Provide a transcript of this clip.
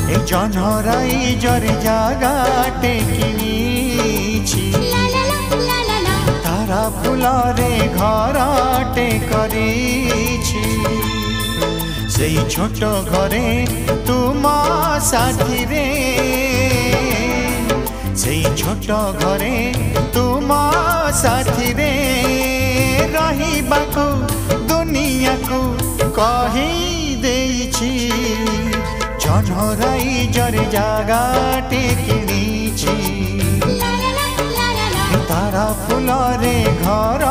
ए जनराई जरे जागाटे किनिछि तारा फुलरे घरटे करिछि सेई छोट घरे तुम साथी रे सेई छोट घरे तुम साथी रे रहिबाकू दुनिया को कहि देछि जनराई जरे जागाटे किनिछि तारा फुलरे घर